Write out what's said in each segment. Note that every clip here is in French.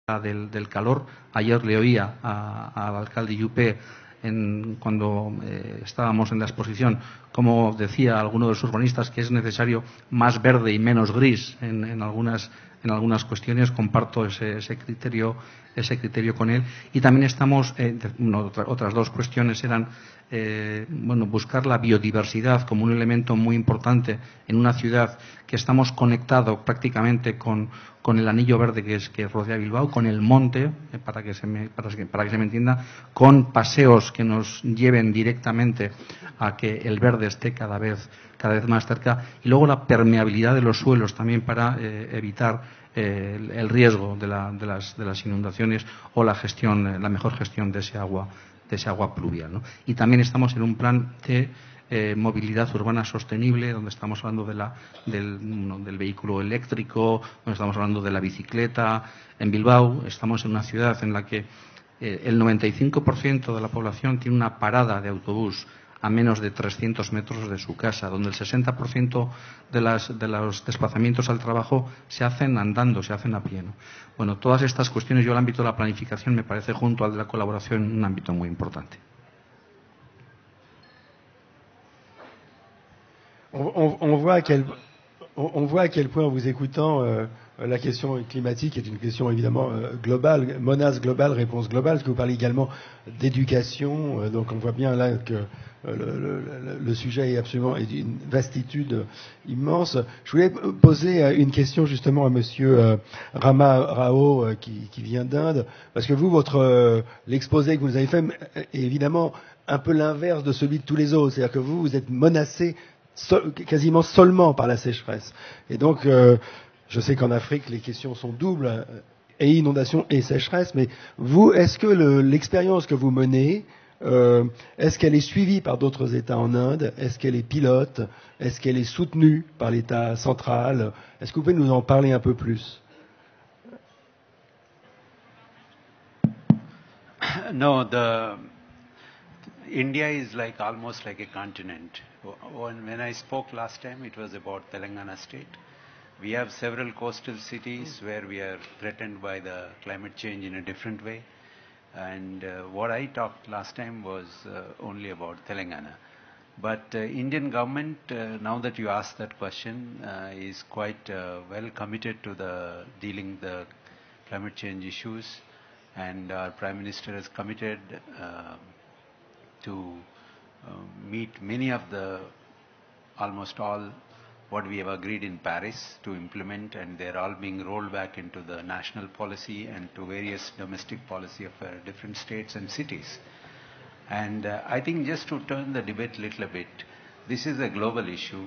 del calor. Ayer le oía al alcalde Yuppé cuando estábamos en la exposición, como decía alguno de los urbanistas, que es necesario más verde y menos gris en algunas cuestiones. Comparto ese criterio con él. Y también estamos, otras dos cuestiones eran buscar la biodiversidad como un elemento muy importante en una ciudad que estamos conectados prácticamente con el anillo verde que rodea Bilbao, con el monte, para que se me entienda, con paseos que nos lleven directamente a que el verde esté cada vez más cerca, y luego la permeabilidad de los suelos también para evitar el riesgo de las inundaciones o la mejor gestión de ese agua pluvial, ¿no? Y también estamos en un plan de movilidad urbana sostenible, donde estamos hablando del vehículo eléctrico, donde estamos hablando de la bicicleta. En Bilbao estamos en una ciudad en la que el 95% de la población tiene una parada de autobús a menos de 300 metros de su casa, donde el 60% de los desplazamientos al trabajo se hacen andando, se hacen a pie, ¿no? Bueno, todas estas cuestiones, el ámbito de la planificación me parece, junto al de la colaboración, un ámbito muy importante. On voit à quel point, en vous écoutant, la question climatique est une question évidemment globale, menace globale, réponse globale, parce que vous parlez également d'éducation, donc on voit bien là que le sujet est absolument d'une vastitude immense. Je voulais poser une question justement à Monsieur Rama Rao qui vient d'Inde, parce que vous, l'exposé que vous nous avez fait est évidemment un peu l'inverse de celui de tous les autres, c'est-à-dire que vous êtes menacé quasiment seulement par la sécheresse. Et donc, je sais qu'en Afrique, les questions sont doubles, et inondation et sécheresse, mais vous, est-ce que l'expérience que vous menez, est-ce qu'elle est suivie par d'autres États en Inde? Est-ce qu'elle est pilote? Est-ce qu'elle est soutenue par l'État central? Est-ce que vous pouvez nous en parler un peu plus? No, India is almost like a continent. When I spoke last time, it was about Telangana state. We have several coastal cities where we are threatened by the climate change in a different way. And what I talked last time was only about Telangana. But Indian government, now that you asked that question, is quite well committed to dealing the climate change issues. And our Prime Minister has committed to meet many of almost all what we have agreed in Paris to implement, and they're all being rolled back into the national policy and to various domestic policy of different states and cities. And I think just to turn the debate a little bit, this is a global issue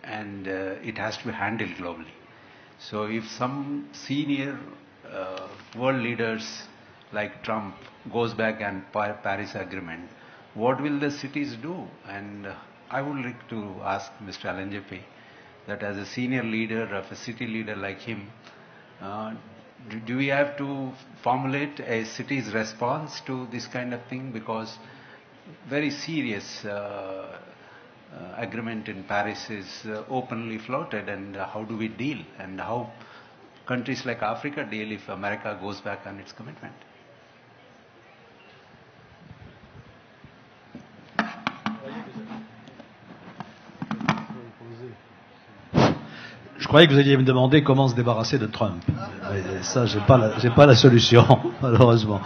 and it has to be handled globally. So if some senior world leaders like Trump goes back and Paris Agreement, what will the cities do? And I would like to ask Mr. Alanjepe that as a senior leader of a city leader like him, do we have to formulate a city's response to this kind of thing? Because very serious agreement in Paris is openly floated, and how do we deal? And how countries like Africa deal if America goes back on its commitment? Je croyais que vous alliez me demander comment se débarrasser de Trump. Mais ça, j'ai pas la solution, malheureusement.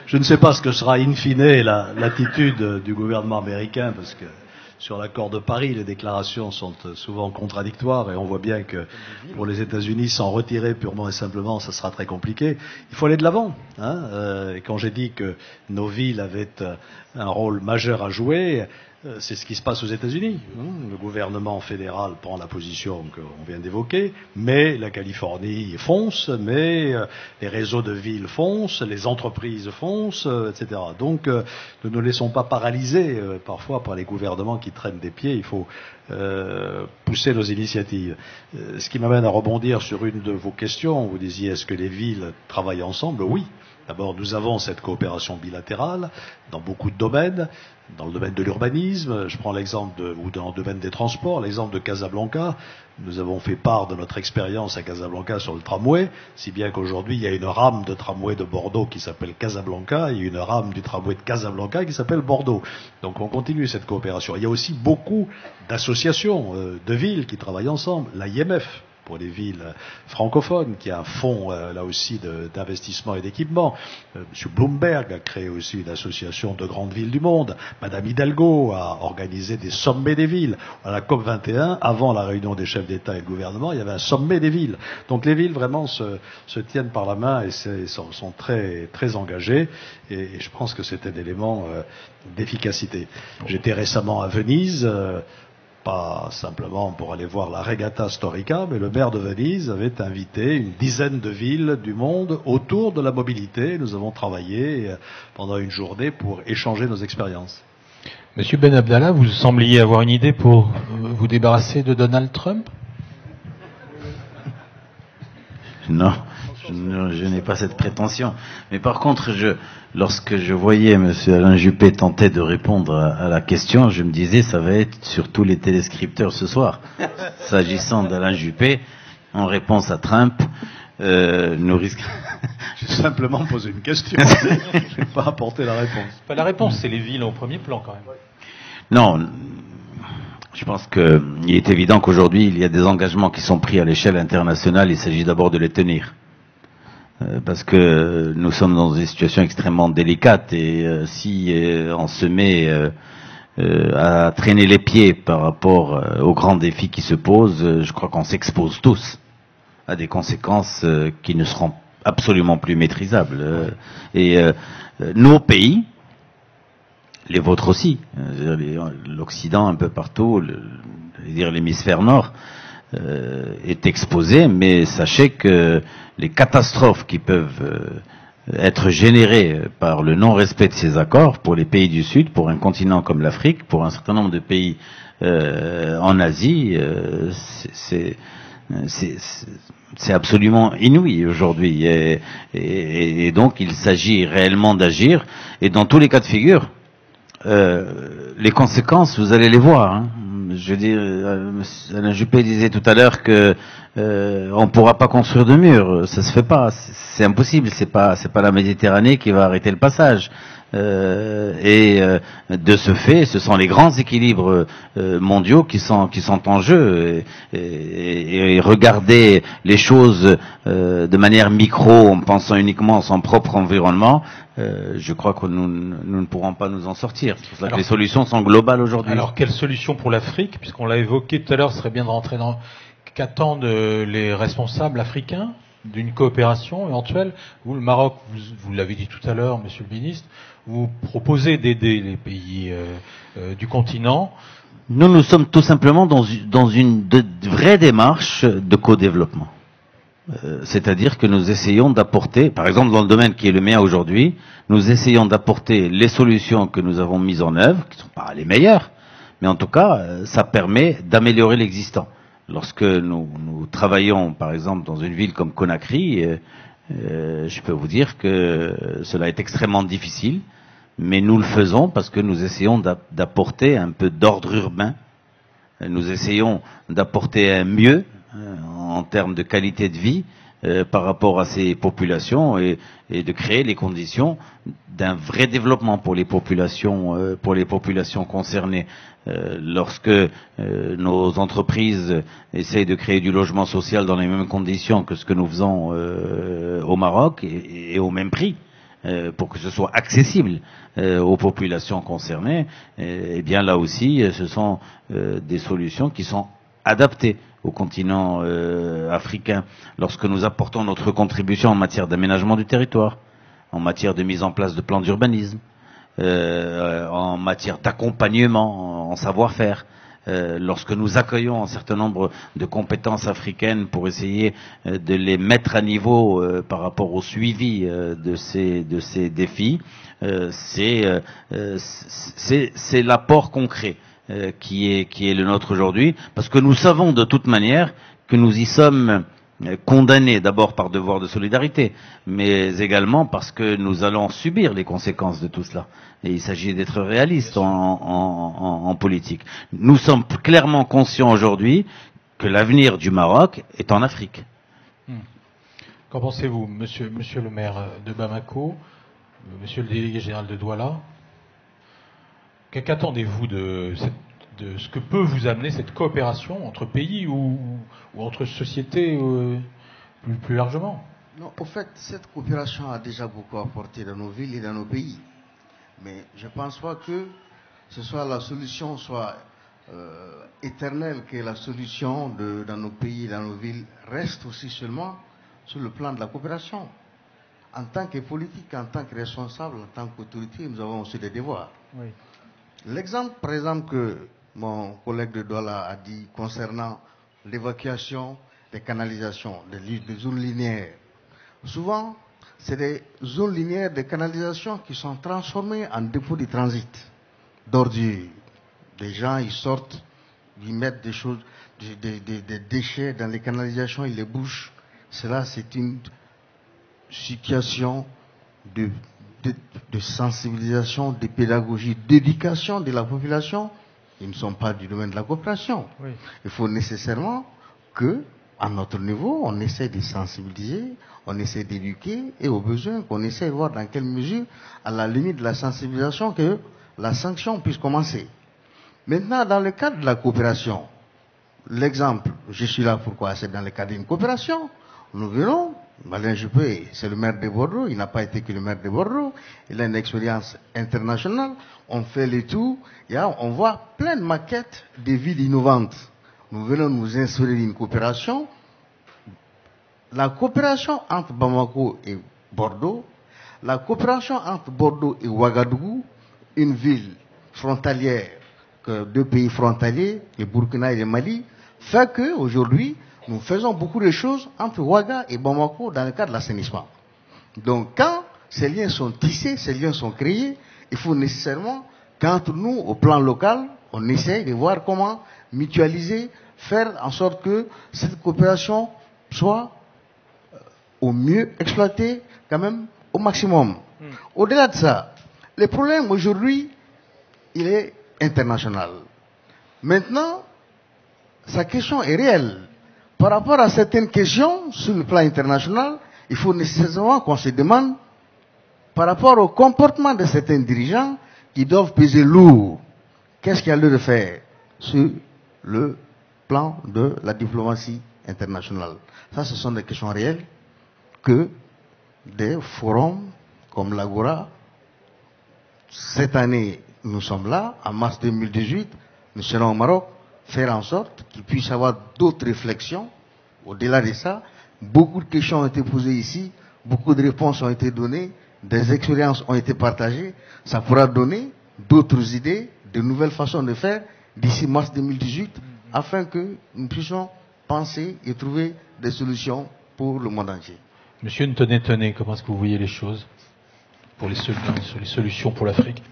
Je ne sais pas ce que sera in fine l'attitude du gouvernement américain, parce que sur l'accord de Paris, les déclarations sont souvent contradictoires, et on voit bien que pour les États-Unis, s'en retirer purement et simplement, ça sera très compliqué. Il faut aller de l'avant. Et quand j'ai dit que nos villes avaient un rôle majeur à jouer, c'est ce qui se passe aux États-Unis. Le gouvernement fédéral prend la position qu'on vient d'évoquer, mais la Californie fonce, mais les réseaux de villes foncent, les entreprises foncent, etc. Donc, ne nous laissons pas paralyser parfois par les gouvernements qui traînent des pieds. Il faut pousser nos initiatives. Ce qui m'amène à rebondir sur une de vos questions. Vous disiez, est-ce que les villes travaillent ensemble? Oui. D'abord, nous avons cette coopération bilatérale dans beaucoup de domaines. Dans le domaine de l'urbanisme, je prends l'exemple ou dans le domaine des transports, l'exemple de Casablanca. Nous avons fait part de notre expérience à Casablanca sur le tramway, si bien qu'aujourd'hui, il y a une rame de tramway de Bordeaux qui s'appelle Casablanca et une rame du tramway de Casablanca qui s'appelle Bordeaux. Donc on continue cette coopération. Il y a aussi beaucoup d'associations de villes qui travaillent ensemble. L'IMF, pour les villes francophones, qui a un fonds là aussi d'investissement et d'équipement. Monsieur Bloomberg a créé aussi une association de grandes villes du monde. Madame Hidalgo a organisé des sommets des villes. À la COP21, avant la réunion des chefs d'État et de gouvernement, il y avait un sommet des villes. Donc les villes vraiment se tiennent par la main et sont très, très engagées. Et je pense que c'est un élément d'efficacité. J'étais récemment à Venise, pas simplement pour aller voir la Regatta Storica, mais le maire de Venise avait invité une dizaine de villes du monde autour de la mobilité. Nous avons travaillé pendant une journée pour échanger nos expériences. Monsieur Ben Abdallah, vous sembliez avoir une idée pour vous débarrasser de Donald Trump? Non, je n'ai pas cette prétention. Mais par contre, lorsque je voyais M. Alain Juppé tenter de répondre à la question, je me disais, ça va être sur tous les téléscripteurs ce soir. S'agissant d'Alain Juppé, en réponse à Trump, nous risquons... J'ai simplement posé une question. Je n'ai pas apporté la réponse. Pas la réponse, c'est les villes au premier plan quand même. Non, je pense qu'il est évident qu'aujourd'hui, il y a des engagements qui sont pris à l'échelle internationale. Il s'agit d'abord de les tenir. Parce que nous sommes dans une situation extrêmement délicate et si on se met à traîner les pieds par rapport aux grands défis qui se posent, je crois qu'on s'expose tous à des conséquences qui ne seront absolument plus maîtrisables. Et nos pays, les vôtres aussi, l'Occident un peu partout, l'hémisphère nord, est exposé, mais sachez que les catastrophes qui peuvent être générées par le non-respect de ces accords pour les pays du Sud, pour un continent comme l'Afrique, pour un certain nombre de pays en Asie, c'est absolument inouï aujourd'hui. Et donc il s'agit réellement d'agir, et dans tous les cas de figure, les conséquences, vous allez les voir. Hein. Je veux dire, Alain Juppé disait tout à l'heure que on pourra pas construire de murs, ça se fait pas, c'est impossible, c'est pas la Méditerranée qui va arrêter le passage. De ce fait, ce sont les grands équilibres mondiaux qui sont en jeu. Et regarder les choses de manière micro, en pensant uniquement à son propre environnement, je crois que nous ne pourrons pas nous en sortir. C'est pour ça que les solutions sont globales aujourd'hui. Alors, quelle solution pour l'Afrique? Puisqu'on l'a évoqué tout à l'heure, ce serait bien de rentrer dans... Qu'attendent les responsables africains d'une coopération éventuelle? Vous, le Maroc, vous l'avez dit tout à l'heure, monsieur le ministre, vous proposez d'aider les pays du continent. Nous sommes tout simplement dans une vraie démarche de co-développement. C'est-à-dire que nous essayons d'apporter, par exemple dans le domaine qui est le mien aujourd'hui, nous essayons d'apporter les solutions que nous avons mises en œuvre, qui ne sont pas les meilleures, mais en tout cas, ça permet d'améliorer l'existant. Lorsque nous travaillons, par exemple, dans une ville comme Conakry, je peux vous dire que cela est extrêmement difficile, mais nous le faisons parce que nous essayons d'apporter un peu d'ordre urbain. Nous essayons d'apporter un mieux en termes de qualité de vie par rapport à ces populations et de créer les conditions d'un vrai développement pour les populations concernées. Lorsque nos entreprises essayent de créer du logement social dans les mêmes conditions que ce que nous faisons au Maroc et au même prix, pour que ce soit accessible aux populations concernées, eh bien là aussi, ce sont des solutions qui sont adaptées au continent africain. Lorsque nous apportons notre contribution en matière d'aménagement du territoire, en matière de mise en place de plans d'urbanisme, en matière d'accompagnement, en savoir-faire, lorsque nous accueillons un certain nombre de compétences africaines pour essayer de les mettre à niveau par rapport au suivi de ces défis, c'est l'apport concret qui est le nôtre aujourd'hui, parce que nous savons de toute manière que nous y sommes condamnés d'abord par devoir de solidarité, mais également parce que nous allons subir les conséquences de tout cela. Et il s'agit d'être réaliste en politique. Nous sommes clairement conscients aujourd'hui que l'avenir du Maroc est en Afrique. Qu'en pensez-vous, monsieur le maire de Bamako, monsieur le délégué général de Douala? Qu'attendez-vous de ce que peut vous amener cette coopération entre pays ou entre sociétés plus largement? Non, au fait, cette coopération a déjà beaucoup apporté dans nos villes et dans nos pays. Mais je ne pense pas que ce soit la solution soit éternelle, que la solution dans nos pays et dans nos villes reste aussi seulement sur le plan de la coopération. En tant que politique, en tant que responsable, en tant qu'autorité, nous avons aussi des devoirs. Oui. L'exemple, par exemple, que mon collègue de Douala a dit concernant l'évacuation des canalisations, des zones linéaires. Souvent, c'est des zones linéaires de canalisation qui sont transformées en dépôts de transit d'ordures. Des gens, ils sortent, ils mettent des choses, des déchets dans les canalisations, ils les bouchent. Cela, c'est une situation de sensibilisation, de pédagogie, d'éducation de la population. Ils ne sont pas du domaine de la coopération. Oui. Il faut nécessairement que, à notre niveau, on essaie de sensibiliser, on essaie d'éduquer, et au besoin qu'on essaie de voir dans quelle mesure, à la limite de la sensibilisation, que la sanction puisse commencer. Maintenant, dans le cadre de la coopération, l'exemple, je suis là pourquoi? C'est dans le cadre d'une coopération. Nous venons, Alain Juppé, c'est le maire de Bordeaux, il n'a pas été que le maire de Bordeaux, il a une expérience internationale, on fait le tour, on voit plein de maquettes de villes innovantes. Nous venons nous insérer d'une coopération. La coopération entre Bamako et Bordeaux, la coopération entre Bordeaux et Ouagadougou, une ville frontalière, deux pays frontaliers, le Burkina et le Mali, fait qu'aujourd'hui, nous faisons beaucoup de choses entre Ouaga et Bamako dans le cadre de l'assainissement. Donc, quand ces liens sont tissés, ces liens sont créés, il faut nécessairement qu'entre nous, au plan local, on essaye de voir comment mutualiser, faire en sorte que cette coopération soit au mieux exploitée, quand même, au maximum. Au-delà de ça, le problème aujourd'hui, il est international. Maintenant, sa question est réelle. Par rapport à certaines questions sur le plan international, il faut nécessairement qu'on se demande, par rapport au comportement de certains dirigeants qui doivent peser lourd, qu'est-ce qu'il y a lieu de faire sur le plan de la diplomatie internationale. Ça, ce sont des questions réelles que des forums comme l'Agora, cette année, nous sommes là, en mars 2018, nous serons au Maroc, faire en sorte qu'il puisse y avoir d'autres réflexions. Au-delà de ça, beaucoup de questions ont été posées ici, beaucoup de réponses ont été données, des expériences ont été partagées. Ça pourra donner d'autres idées, de nouvelles façons de faire d'ici mars 2018, afin que nous puissions penser et trouver des solutions pour le monde entier. Monsieur Ntoné, comment est-ce que vous voyez les choses sur les solutions pour l'Afrique?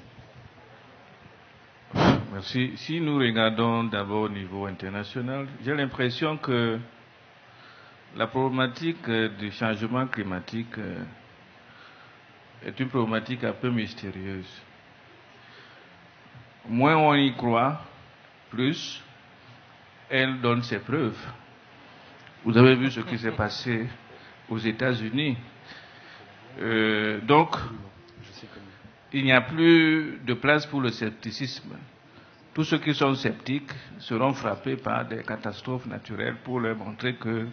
Merci. Si nous regardons d'abord au niveau international, j'ai l'impression que la problématique du changement climatique est une problématique un peu mystérieuse. Moins on y croit, plus elle donne ses preuves. Vous avez vu ce qui s'est passé aux États-Unis. Donc, il n'y a plus de place pour le scepticisme. Tous ceux qui sont sceptiques seront frappés par des catastrophes naturelles pour leur montrer que,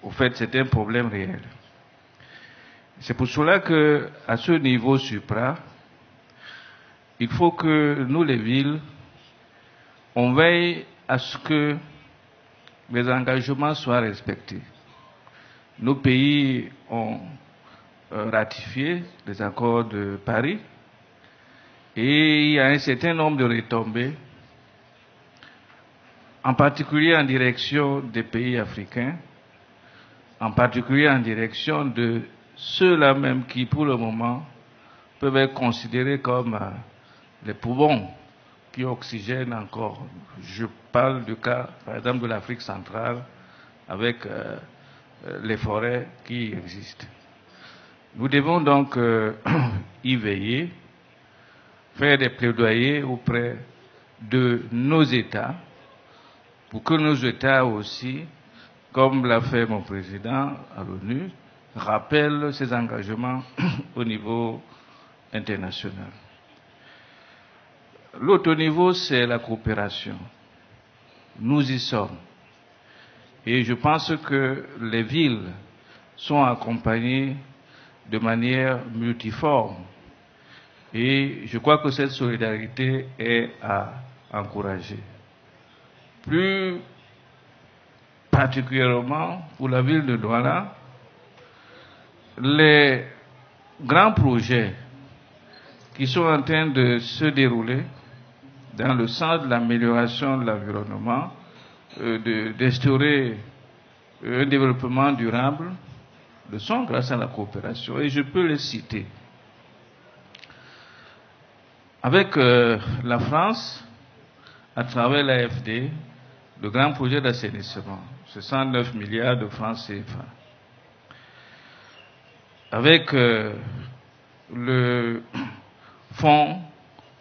au fait, c'est un problème réel. C'est pour cela que, à ce niveau supra, il faut que nous, les villes, on veille à ce que les engagements soient respectés. Nos pays ont ratifié les accords de Paris et il y a un certain nombre de retombées, en particulier en direction des pays africains, en particulier en direction de ceux-là même qui, pour le moment, peuvent être considérés comme les poumons qui oxygènent encore. Je parle du cas, par exemple, de l'Afrique centrale, avec les forêts qui existent. Nous devons donc y veiller, faire des plaidoyers auprès de nos États, pour que nos États aussi, comme l'a fait mon président à l'ONU, rappellent ses engagements au niveau international. L'autre niveau, c'est la coopération. Nous y sommes. Et je pense que les villes sont accompagnées de manière multiforme. Et je crois que cette solidarité est à encourager. Plus particulièrement pour la ville de Douala, les grands projets qui sont en train de se dérouler dans le sens de l'amélioration de l'environnement, d'instaurer un développement durable, le sont grâce à la coopération. Et je peux les citer. Avec la France, à travers l'AFD, le grand projet d'assainissement, c'est 109 milliards de francs CFA. Avec le fonds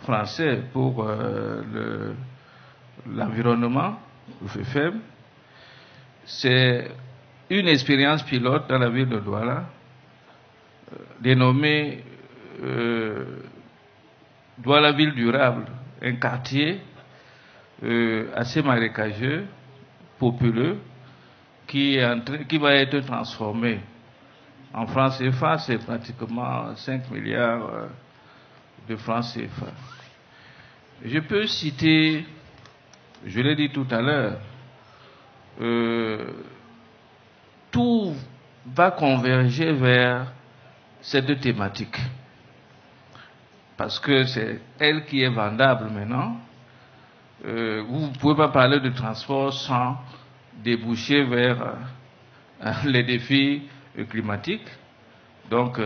français pour l'environnement, le FEFEM, c'est une expérience pilote dans la ville de Douala, dénommée Douala Ville Durable, un quartier assez marécageux, populeux, qui va être transformé. En francs CFA, c'est pratiquement 5 milliards de francs CFA. Je peux citer, je l'ai dit tout à l'heure, tout va converger vers ces deux thématiques. Parce que c'est elle qui est vendable maintenant. Vous ne pouvez pas parler de transport sans déboucher vers les défis climatiques. Donc,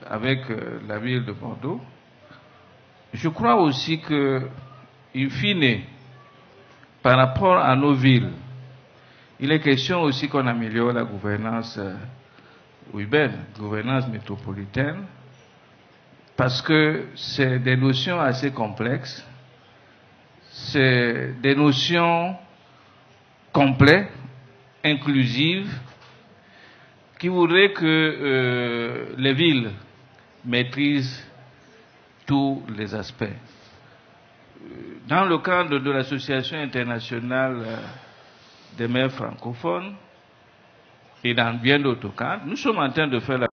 avec la ville de Bordeaux, je crois aussi que, in fine, par rapport à nos villes, il est question aussi qu'on améliore la gouvernance urbaine, gouvernance métropolitaine, parce que c'est des notions assez complexes, c'est des notions complètes, inclusives, qui voudraient que les villes maîtrisent tous les aspects. Dans le cadre de l'Association internationale des maires francophones et dans bien d'autres cadres, nous sommes en train de faire la